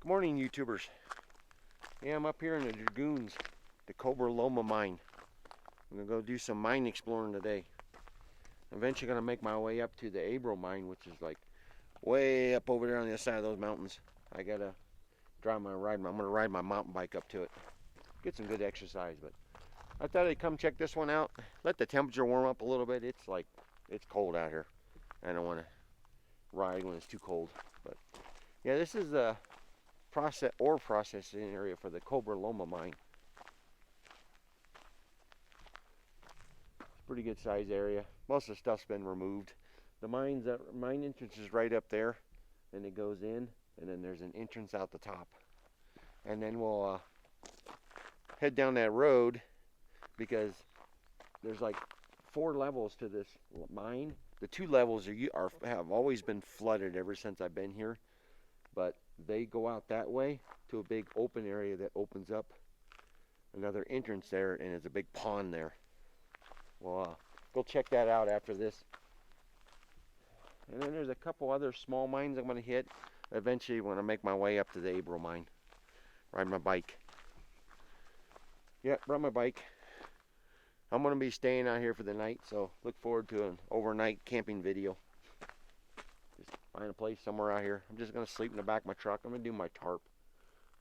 Morning, YouTubers. Yeah, I'm up here in the Dragoons, the Copper Mine. I'm gonna go do some mine exploring today. I'm eventually gonna make my way up to the Middlemarch Mine, which is like way up over there on the other side of those mountains. I gotta I'm gonna ride my mountain bike up to it. Get some good exercise, but I thought I'd come check this one out. Let the temperature warm up a little bit. It's cold out here. I don't want to ride when it's too cold. But yeah, this is a processing area for the Copper Mine. It's a pretty good size area. Most of the stuff's been removed. The mine entrance is right up there, and it goes in, and then there's an entrance out the top. And then we'll head down that road because there's like 4 levels to this mine. The 2 levels have always been flooded ever since I've been here, but they go out that way to a big open area that opens up another entrance there, and there's a big pond there. We'll go check that out after this. And then there's a couple other small mines I'm going to hit eventually when I make my way up to the Middlemarch Mine. Ride my bike. Yeah, ride my bike. I'm going to be staying out here for the night, so look forward to an overnight camping video. Just find a place somewhere out here. I'm just going to sleep in the back of my truck. I'm going to do my tarp.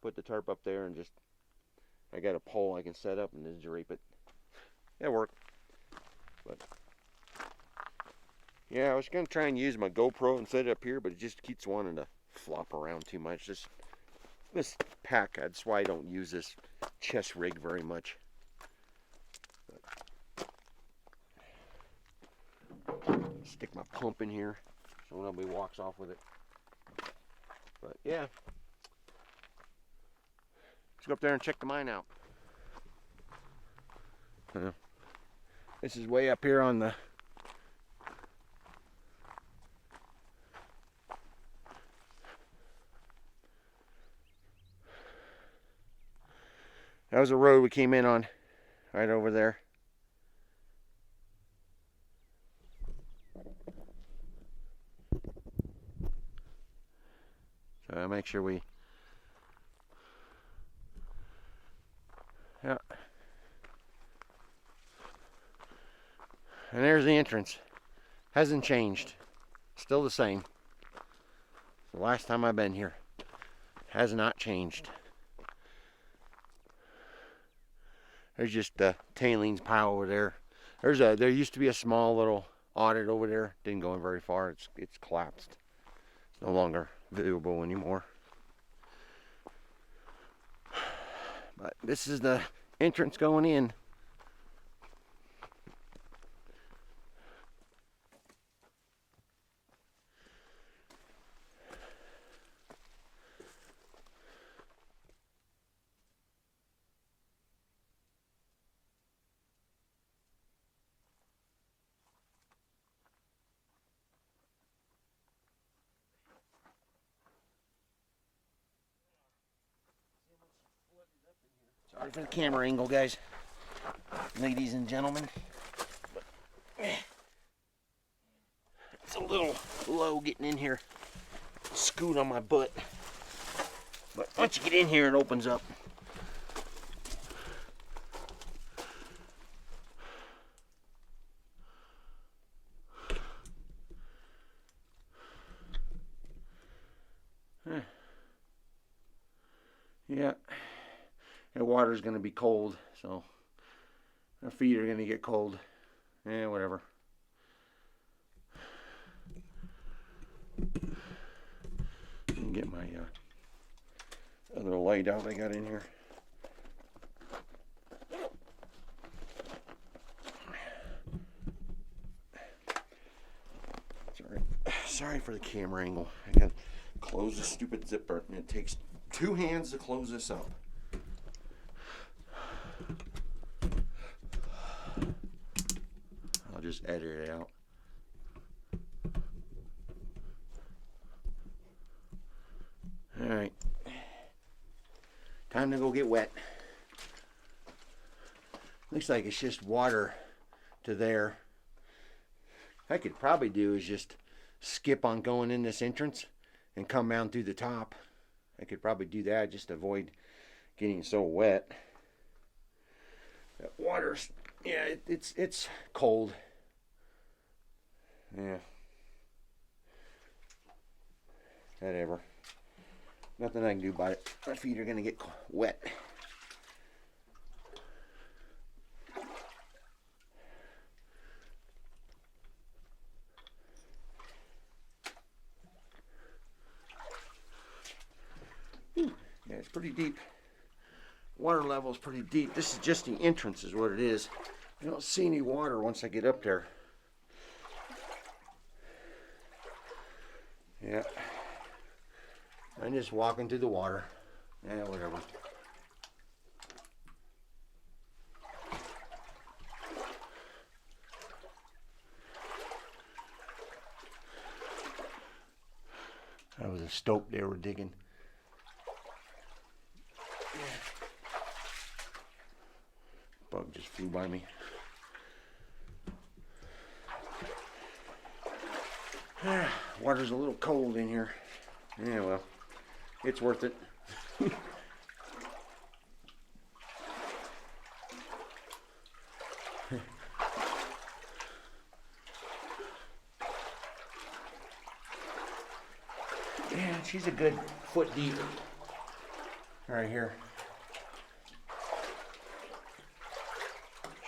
Put the tarp up there and I got a pole I can set up and just drape it. It'll work. But yeah, I was going to try and use my GoPro and set it up here, but it just keeps wanting to flop around too much. This pack, that's why I don't use this chest rig very much. Stick my pump in here so nobody walks off with it. But yeah, let's go up there and check the mine out. This is way up here on the that was a road we came in on right over there. So make sure yeah. And there's the entrance. Hasn't changed. Still the same. The last time I've been here. Has not changed. There's just a tailings pile over there. There used to be a small little audit over there. Didn't go in very far. It's collapsed. No longer visible anymore. But this is the entrance going in. Sorry for the camera angle, guys, ladies and gentlemen. It's a little low getting in here. Scoot on my butt. But once you get in here, it opens up. Yeah. The water's going to be cold, so our feet are going to get cold. Yeah, whatever. Get my other light out I got in here. Sorry for the camera angle. I got to close the stupid zipper, and it takes 2 hands to close this up. I'll just edit it out. Alright. Time to go get wet. Looks like it's just water to there. What I could probably do is just skip on going in this entrance and come down through the top I could probably do that just to avoid getting so wet. That water's, yeah, it's cold. Yeah. Whatever. Nothing I can do about it. My feet are gonna get wet. Yeah, it's pretty deep. Water level is pretty deep. This is just the entrance is what it is. I don't see any water once I get up there. Yeah. I'm just walking through the water. Yeah, whatever. That was a stope they were digging. Bug just flew by me. Water's a little cold in here. Yeah, well, it's worth it. Yeah, she's a good foot deep right here.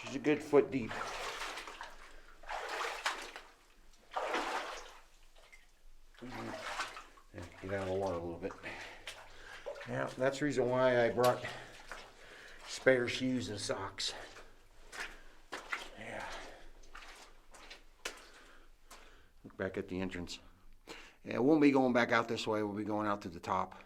She's a good foot deep. Yeah, get out of the water a little bit. Yeah, that's the reason why I brought spare shoes and socks. Yeah. Look back at the entrance. Yeah, we won't be going back out this way. We'll be going out to the top.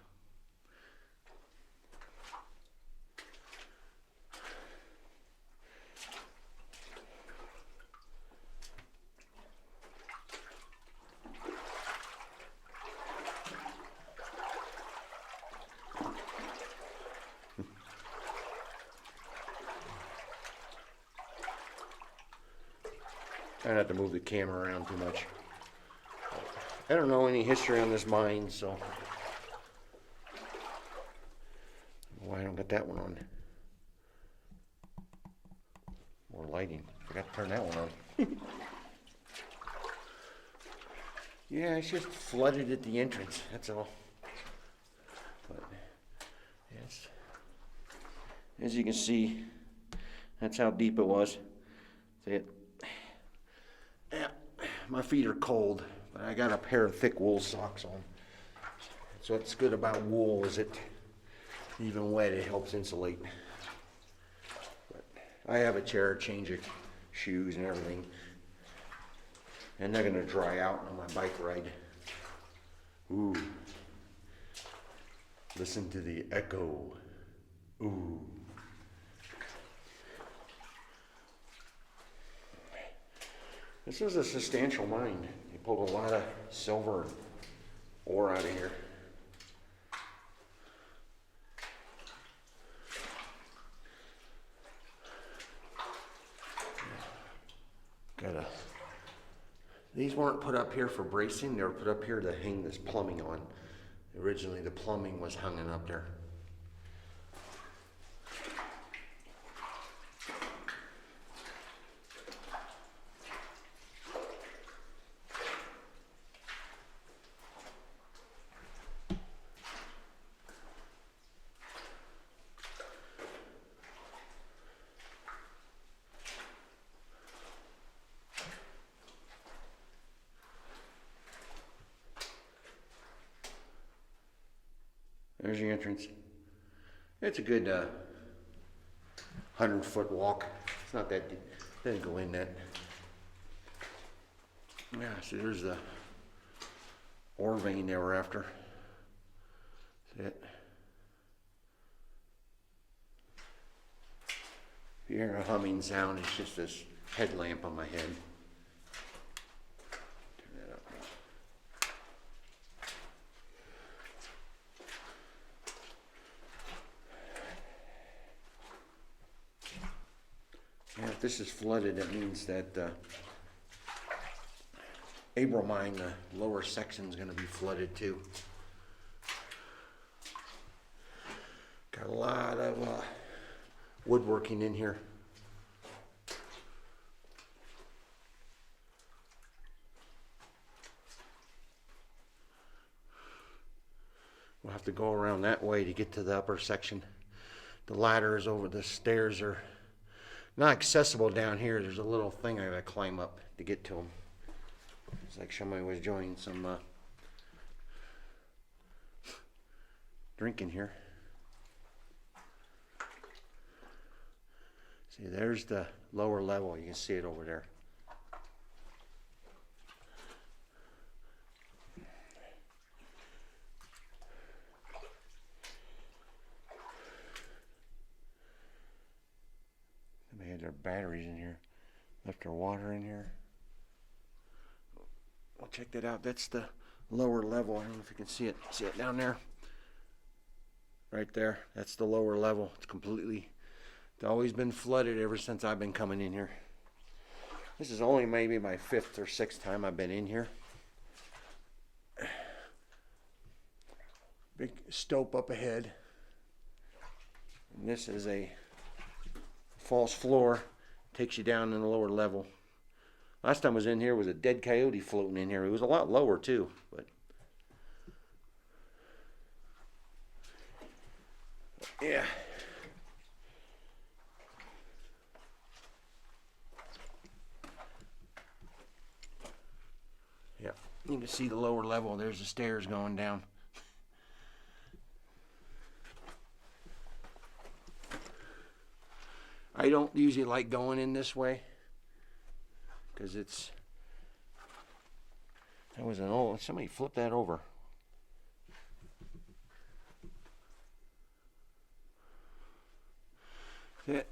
Try not to move the camera around too much. I don't know any history on this mine, so why I don't get that one on. More lighting. Forgot to turn that one on. Yeah, it's just flooded at the entrance. That's all. But yes, as you can see, that's how deep it was. See it? Yeah, my feet are cold. But I got a pair of thick wool socks on. So what's good about wool is it, even wet, it helps insulate. But I have a change of shoes and everything. And they're gonna dry out on my bike ride. Ooh. Listen to the echo. Ooh. This is a substantial mine. They pulled a lot of silver ore out of here. These weren't put up here for bracing. They were put up here to hang this plumbing on. Originally, the plumbing was hanging up there. There's your entrance. It's a good 100-foot walk. It's not that deep. It doesn't go in that. Yeah, so there's the ore vein they were after. That's it. If you hear a humming sound, it's just this headlamp on my head. Turn that up. Yeah, if this is flooded, that means that April Mine, the lower section, is going to be flooded too. Got a lot of woodworking in here. We'll have to go around that way to get to the upper section. The ladders over the stairs are not accessible down here. There's a little thing I gotta climb up to get to them. It's like somebody was enjoying some drinking here. See, there's the lower level. You can see it over there. They had their batteries in here. Left their water in here. Well, check that out. That's the lower level. I don't know if you can see it. See it down there? Right there. That's the lower level. It's always been flooded ever since I've been coming in here. This is only maybe my 5th or 6th time I've been in here. Big stope up ahead. And this is a false floor. Takes you down in the lower level. Last time I was in here was a dead coyote floating in here. It was a lot lower too, but yeah. Yeah, you can see the lower level. There's the stairs going down. I don't usually like going in this way because that was an old, somebody flipped that over. Yeah,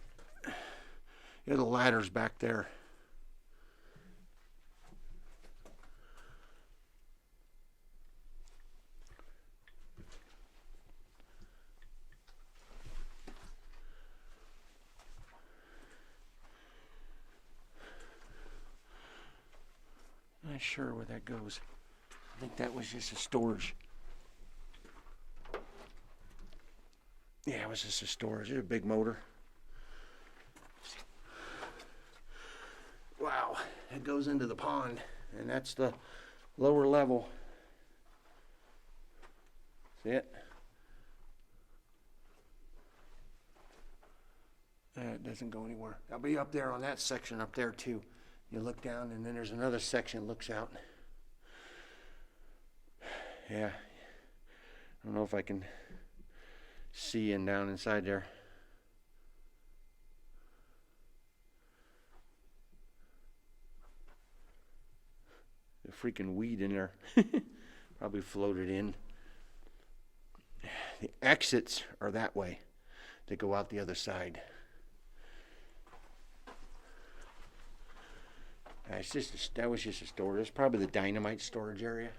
the ladder's back there. Not sure where that goes. I think that was just a storage. Yeah, it was just a storage. It's a big motor. Wow, it goes into the pond, and that's the lower level. See it? It doesn't go anywhere. I'll be up there on that section up there too. You look down, and then there's another section that looks out. Yeah, I don't know if I can see in down inside there. The freaking weed in there probably floated in. The exits are that way. They go out the other side. That was just a storage. It's probably the dynamite storage area.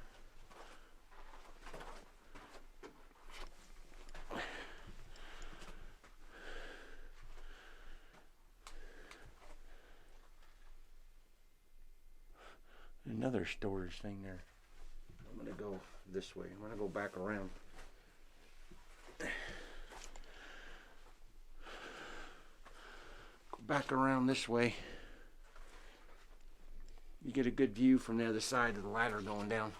Another storage thing there. I'm gonna go this way. I'm gonna go back around. Go back around this way. You get a good view from the other side of the ladder going down.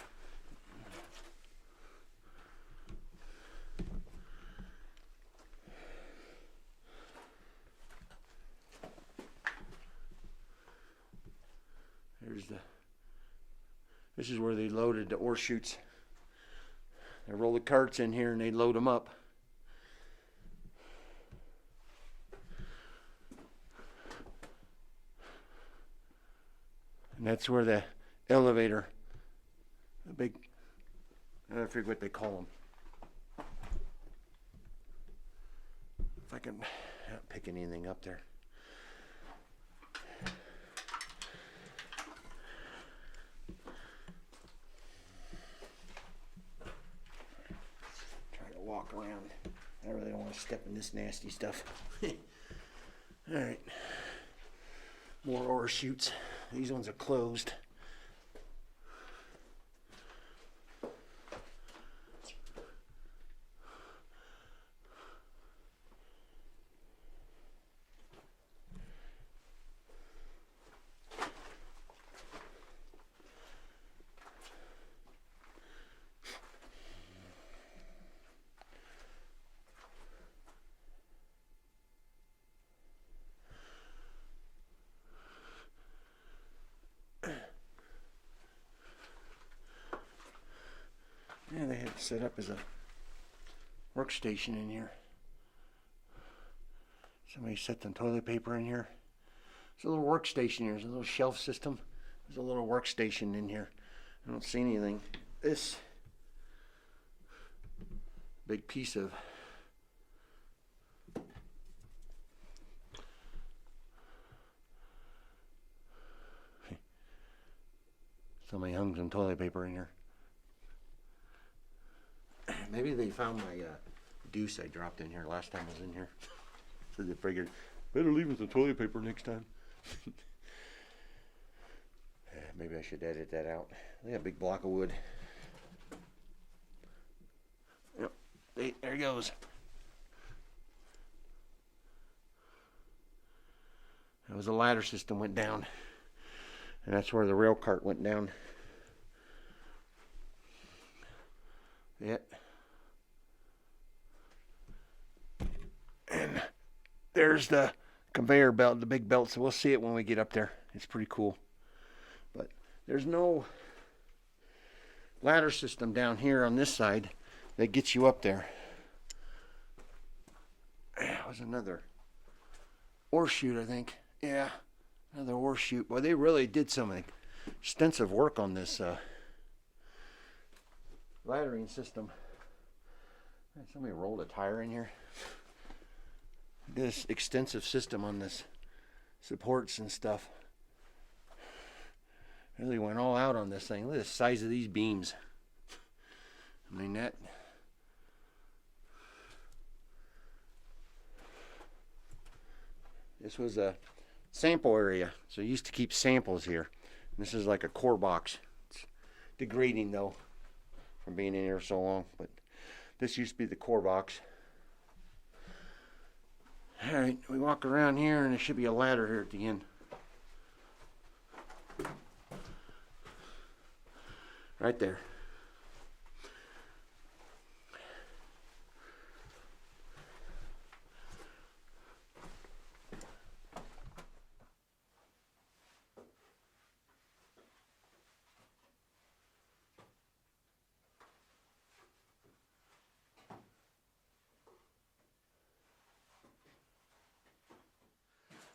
This is where they loaded the ore chutes. They roll the carts in here and they load them up. And that's where the elevator, the big, I forget what they call them. If I can, I'm not picking anything up there. Walk around. I really don't want to step in this nasty stuff. Alright. More ore chutes. These ones are closed. Yeah, they had it set up as a workstation in here. Somebody set some toilet paper in here. There's a little workstation here. There's a little shelf system. There's a little workstation in here. I don't see anything. This big piece of somebody hung some toilet paper in here. Maybe they found my deuce I dropped in here last time I was in here. So they figured, better leave with the toilet paper next time. Maybe I should edit that out. They got a big block of wood. Yep, there he goes. That was a ladder system went down. And that's where the rail cart went down. Yep. And there's the conveyor belt, the big belt, so we'll see it when we get up there. It's pretty cool. But there's no ladder system down here on this side that gets you up there. That was another ore chute, I think. Yeah, another ore chute. Well, they really did some extensive work on this laddering system. Somebody rolled a tire in here. This extensive system on this supports and stuff. Really went all out on this thing. Look at the size of these beams. I mean, that. This was a sample area, so you used to keep samples here. And this is like a core box. It's degrading though from being in here so long, but this used to be the core box. Alright, we walk around here and there should be a ladder here at the end. Right there.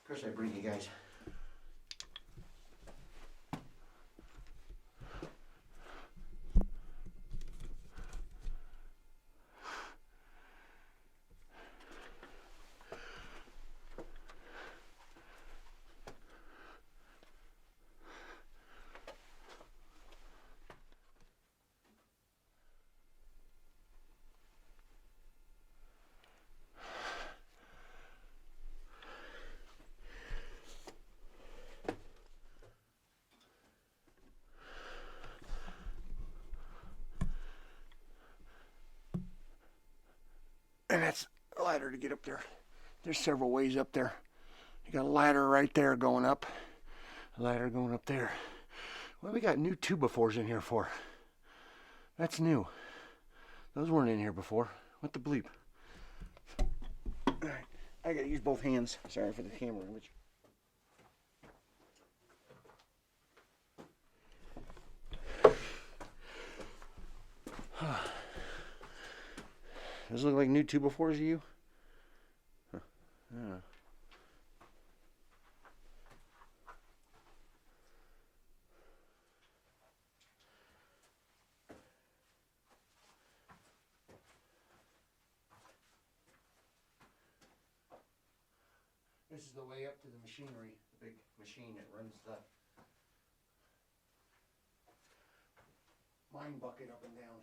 Of course I bring you guys. And that's a ladder to get up there. There's several ways up there. You got a ladder right there going up. A ladder going up there. What have we got new 2x4s in here for? That's new. Those weren't in here before. What the bleep? Alright, I gotta use both hands. Sorry for the camera image. Does it look like new 2x4s to you? Huh. Yeah. This is the way up to the machinery, the big machine that runs the mine bucket up and down.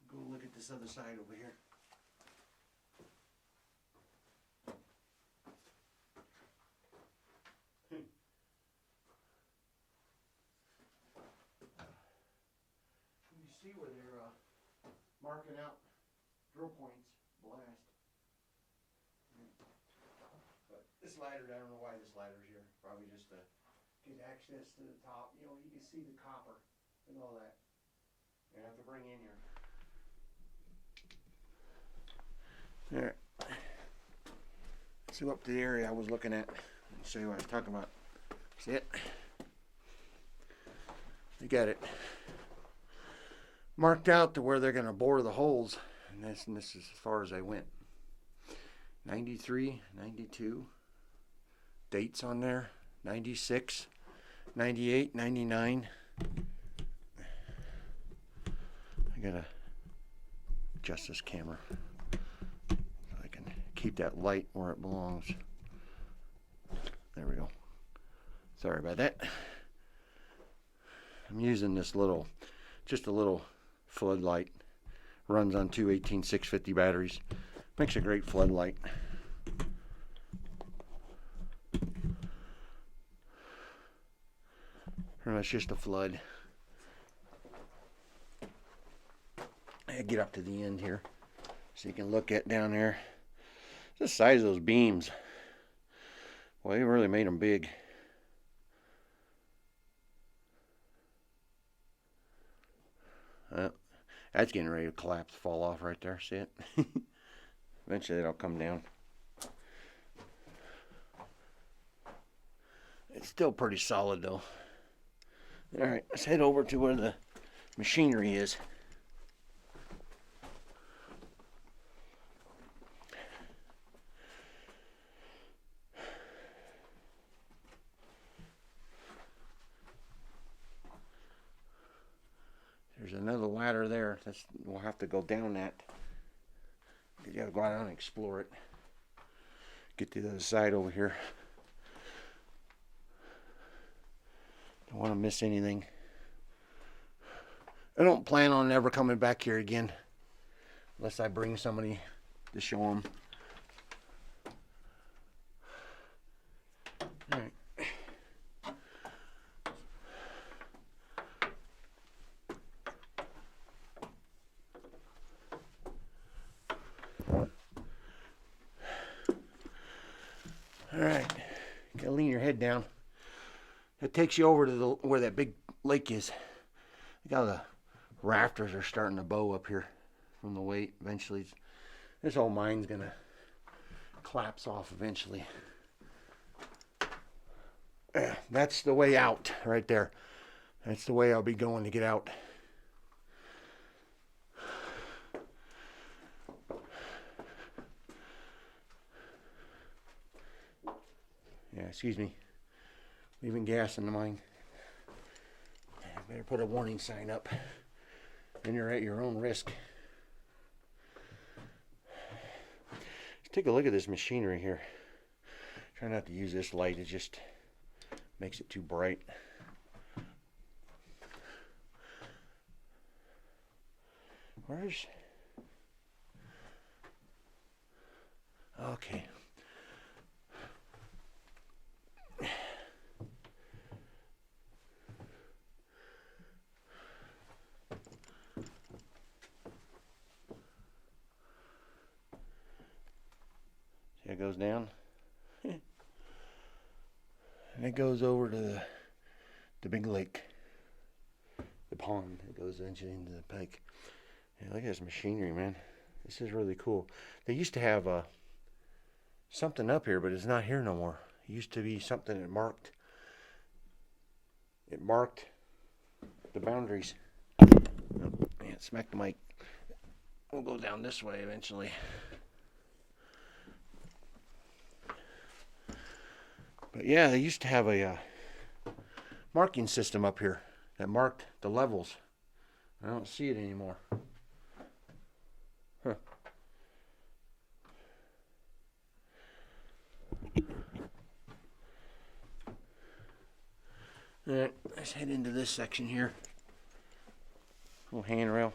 Go look at this other side over here. You see where they're marking out drill points, blast. But this ladder, I don't know why this ladder's here. Probably just to get access to the top. You know, you can see the copper and all that. You have to bring in here. There. So up to the area I was looking at. Let's show you what I was talking about. See it? You got it marked out to where they're going to bore the holes. And this is as far as I went. 93, 92. Dates on there. 96, 98, 99. I got to adjust this camera so I can keep that light where it belongs. There we go. Sorry about that. I'm using this little, just a little floodlight. Runs on two 18650 batteries. Makes a great floodlight. Pretty much just a flood. I get up to the end here so you can look at down there. The size of those beams. Well, they really made them big. That's getting ready to collapse, fall off right there. See it? Eventually it'll come down. It's still pretty solid though. Alright, let's head over to where the machinery is. There's another ladder there. We'll have to go down that. You gotta go out and explore it. Get to the other side over here. Don't want to miss anything. I don't plan on ever coming back here again unless I bring somebody to show them. All right. Alright, gotta lean your head down. That takes you over to where that big lake is. Look how the rafters are starting to bow up here from the weight. Eventually, this whole mine's gonna collapse off eventually. That's the way out right there. That's the way I'll be going to get out. Yeah, excuse me. Leaving gas in the mine. Better put a warning sign up. Then you're at your own risk. Let's take a look at this machinery here. Try not to use this light. It just makes it too bright. Where's... Okay. See how it goes down? And it goes over to the big lake. The pond. It goes eventually into the lake. Yeah, look at this machinery, man. This is really cool. They used to have something up here, but it's not here no more. It used to be something that marked the boundaries. Oh, man, smack the mic. We'll go down this way eventually. But yeah, they used to have a marking system up here that marked the levels. I don't see it anymore. Huh. Alright, let's head into this section here. Little handrail.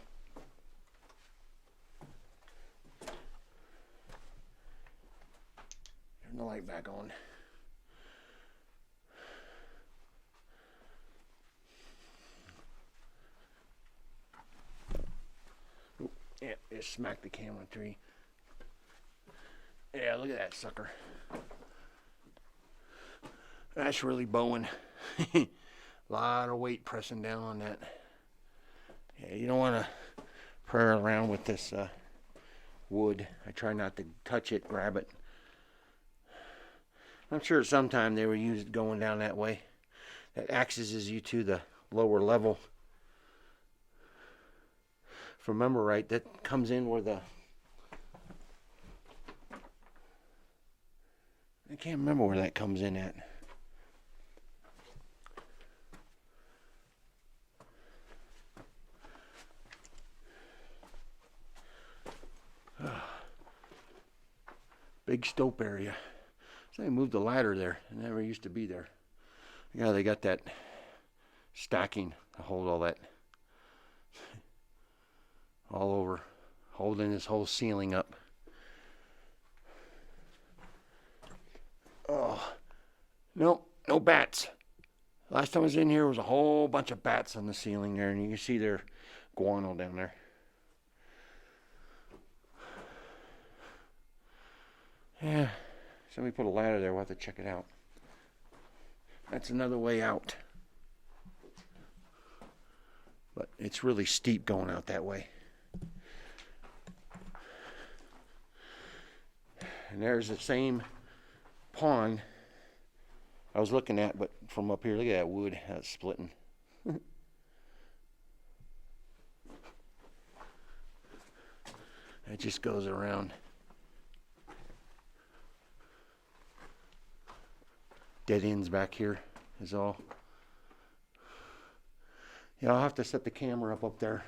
Turn the light back on. Yeah, just smack the camera tree. Yeah, look at that sucker. That's really bowing. A lot of weight pressing down on that. Yeah, you don't want to pray around with this wood. I try not to touch it, grab it. I'm sure at some time they were used going down that way. That accesses you to the lower level. If I remember right, that comes in where the... I can't remember where that comes in at. Big stope area. So they moved the ladder there. It never used to be there. Yeah, they got that stacking to hold all that all over, holding this whole ceiling up. Oh, nope, no bats. Last time I was in here, was a whole bunch of bats on the ceiling there, and you can see their guano down there. Yeah, somebody put a ladder there. We'll have to check it out. That's another way out. But it's really steep going out that way. And there's the same pond I was looking at, but from up here, look at that wood that's splitting. It just goes around. Dead ends back here is all. Yeah, I'll have to set the camera up there.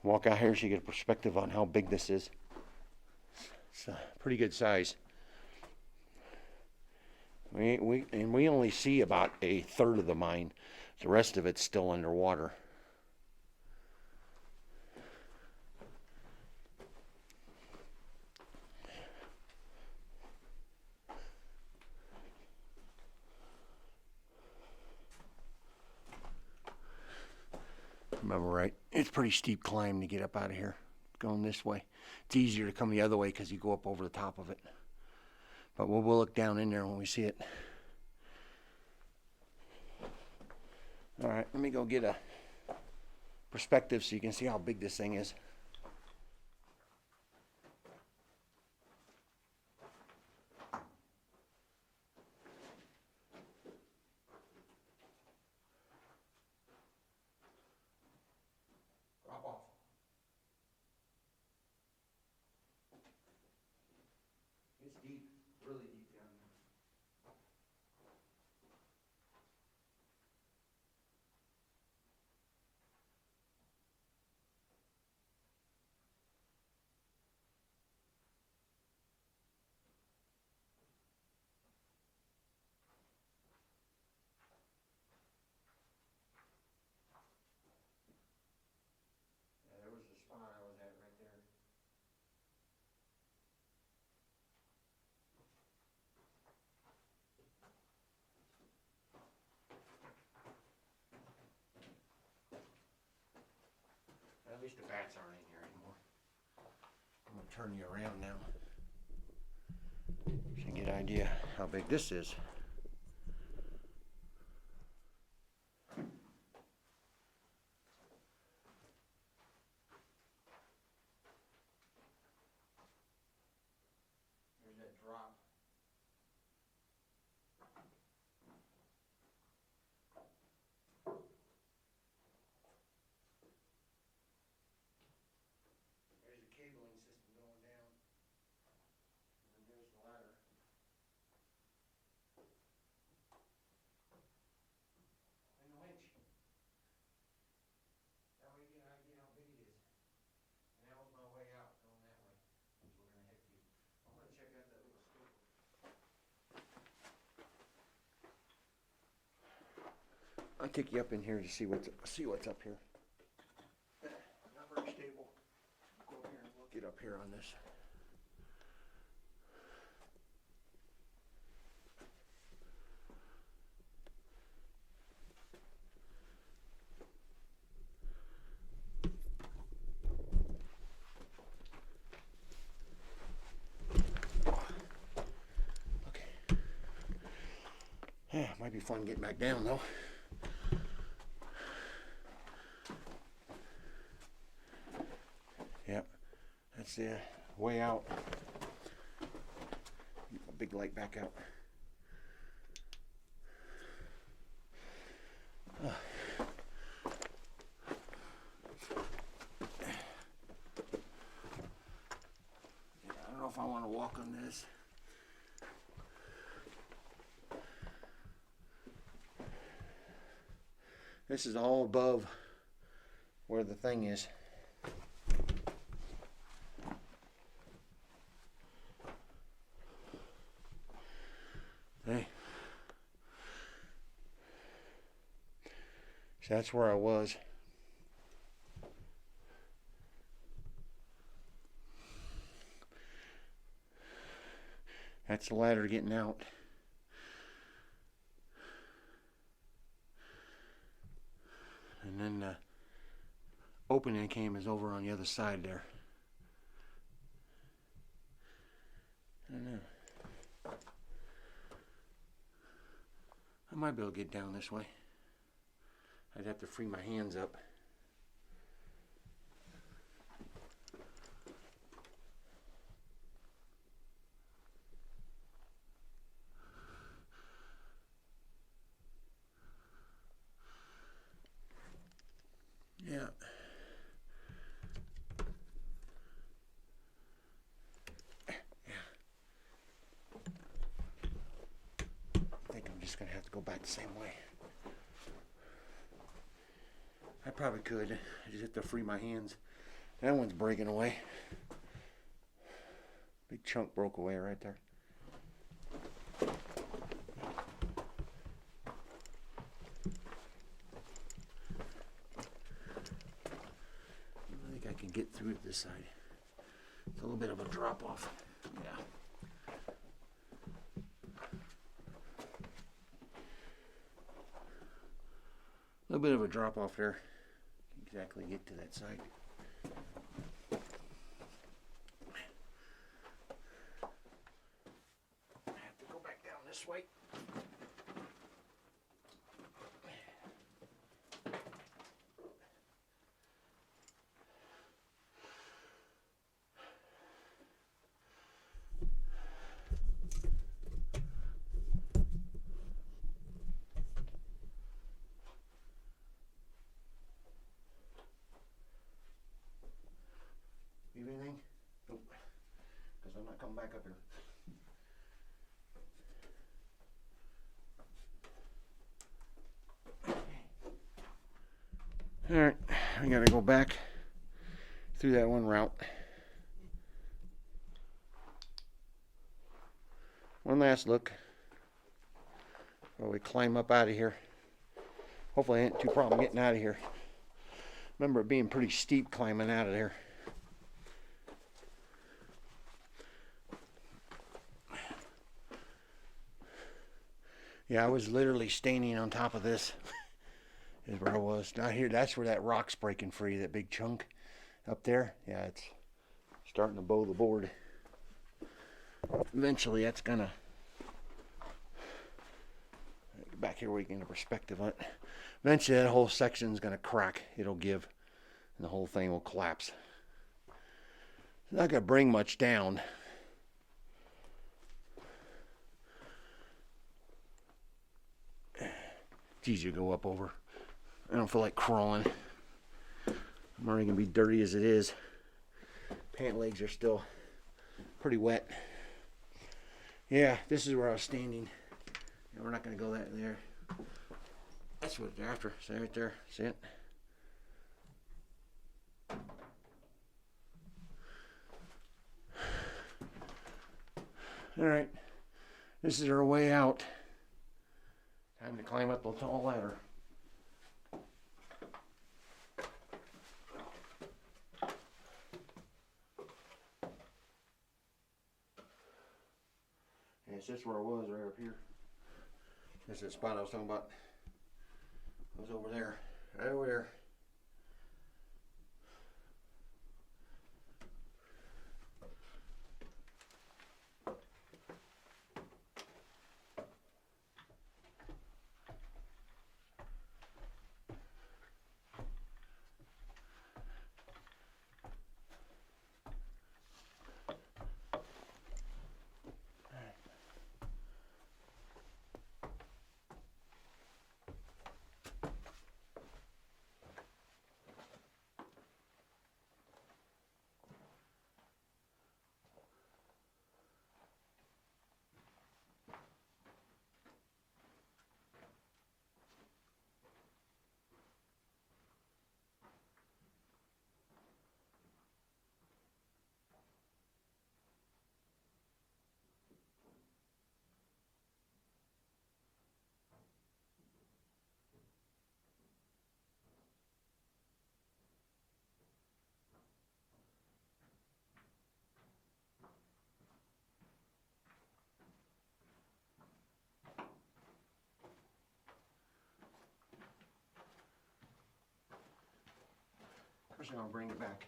Walk out here so you get a perspective on how big this is. It's a pretty good size. We only see about a third of the mine. The rest of it's still underwater. Remember right, it's a pretty steep climb to get up out of here. Going this way. It's easier to come the other way because you go up over the top of it. But we'll look down in there when we see it. All right, let me go get a perspective so you can see how big this thing is. Drop off. It's deep, really deep down there. Yeah, there was the spot I was at right there. At least the bats aren't in here anymore. I'm going to turn you around now so you get an idea how big this is. There's that drop. There's the cabling system going down. And there's the ladder. And the winch. That way you get an idea how big it is. And that was my way out, going that way. So we're going to head to. I'm going to check out that little scope. I'll take you up in here to see what's up here. Not very stable. Go up here and look. Get up here on this. Yeah, might be fun getting back down though. Yep, that's the way out. Get my big light back out. This is all above where the thing is. Okay. So that's where I was. That's the ladder getting out. And then the opening came is over on the other side there. I don't know. I might be able to get down this way. I'd have to free my hands up. Yeah. I think I'm just going to have to go back the same way. I probably could. I just have to free my hands. That one's breaking away. Big chunk broke away right there. I think I can get through to this side. It's a little bit of a drop off. Yeah. A little bit of a drop off there. Exactly get to that side. I have to go back down this way. Leave anything? Nope. Because I'm not coming back up here. Alright, I gotta go back through that one route. One last look while we climb up out of here. Hopefully it ain't too problem getting out of here. Remember it being pretty steep climbing out of there. Yeah, I was literally standing on top of this. Is where I was. Now here, that's where that rock's breaking free, that big chunk up there. Yeah, it's starting to bow the board. Eventually that's gonna back here where you can get a perspective on it. Eventually that whole section's gonna crack. It'll give and the whole thing will collapse. It's not gonna bring much down. It's easy to go up over. I don't feel like crawling. I'm already gonna be dirty as it is. Pant legs are still pretty wet. Yeah, this is where I was standing. Yeah, we're not gonna go that there. That's what they're after. See right there. See it? Alright. This is our way out. Time to climb up the tall ladder. And it's just where I was, right up here. This is the spot I was talking about. I was over there. Right over there. Actually, I'll bring it back.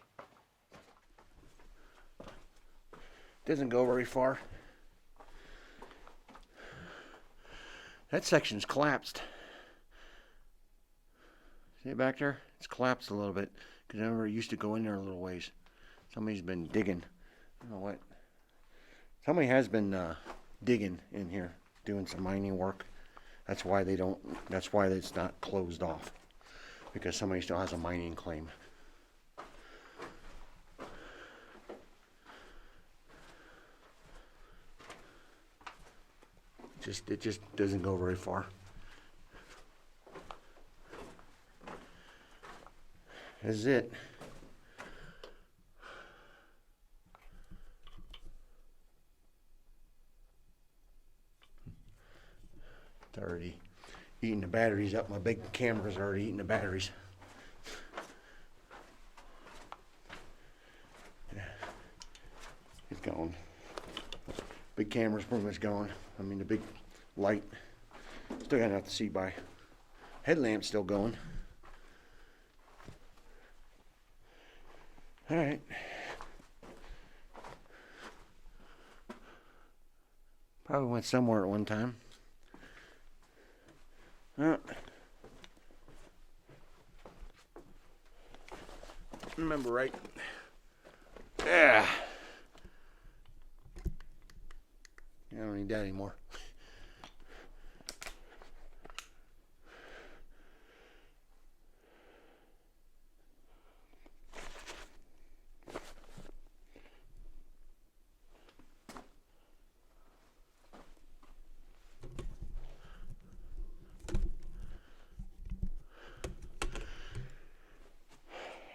Doesn't go very far. That section's collapsed. See it back there? It's collapsed a little bit because I remember it used to go in there a little ways. Somebody's been digging. I don't know what. Somebody has been digging in here, doing some mining work. That's why they don't. That's why it's not closed off, because somebody still has a mining claim. It just doesn't go very far. This is it. It's already eating the batteries up. My big camera's already eating the batteries. Yeah. It's gone. Big camera's pretty much gone. I mean, the big light. Still got enough to see by. Headlamp's still going. All right. Probably went somewhere at one time. Remember right? Yeah. I don't need that anymore.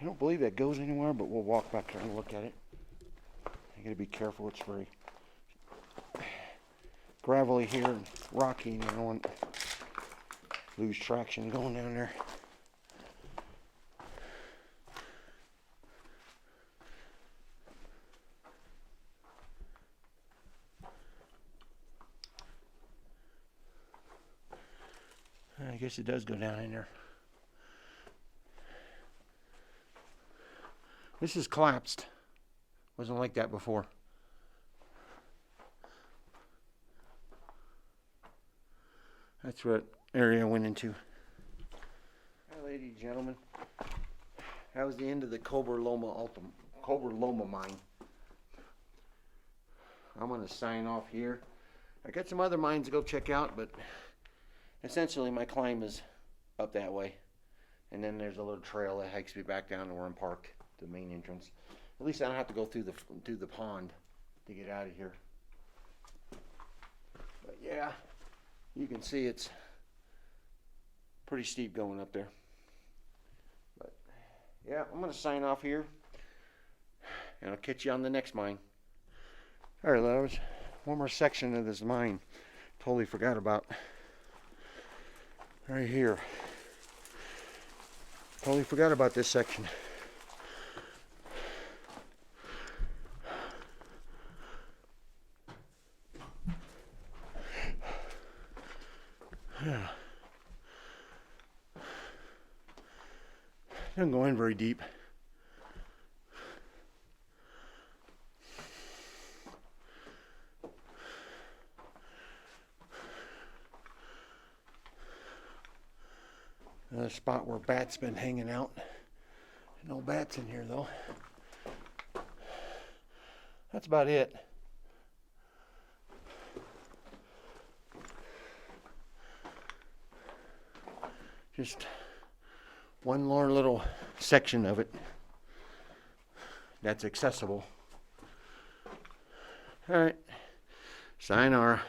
I don't believe that goes anywhere, but we'll walk back there and look at it. You gotta be careful, it's very gravelly here and rocky, and you don't want to lose traction going down there. I guess it does go down in there. This is collapsed. Wasn't like that before. That's what area I went into. Hi, ladies and gentlemen. That was the end of the Copper Loma mine. I'm going to sign off here. I got some other mines to go check out, but essentially my climb is up that way. And then there's a little trail that hikes me back down to where I'm parked, the main entrance. At least I don't have to go through the pond to get out of here. But yeah, you can see it's pretty steep going up there. But yeah, I'm going to sign off here, and I'll catch you on the next mine. All right, that was one more section of this mine. Totally forgot about. Right here. Totally forgot about this section. Yeah. Doesn't go in very deep. Another spot where bats been hanging out. No bats in here though. That's about it. Just one more little section of it that's accessible. All right, sayonara.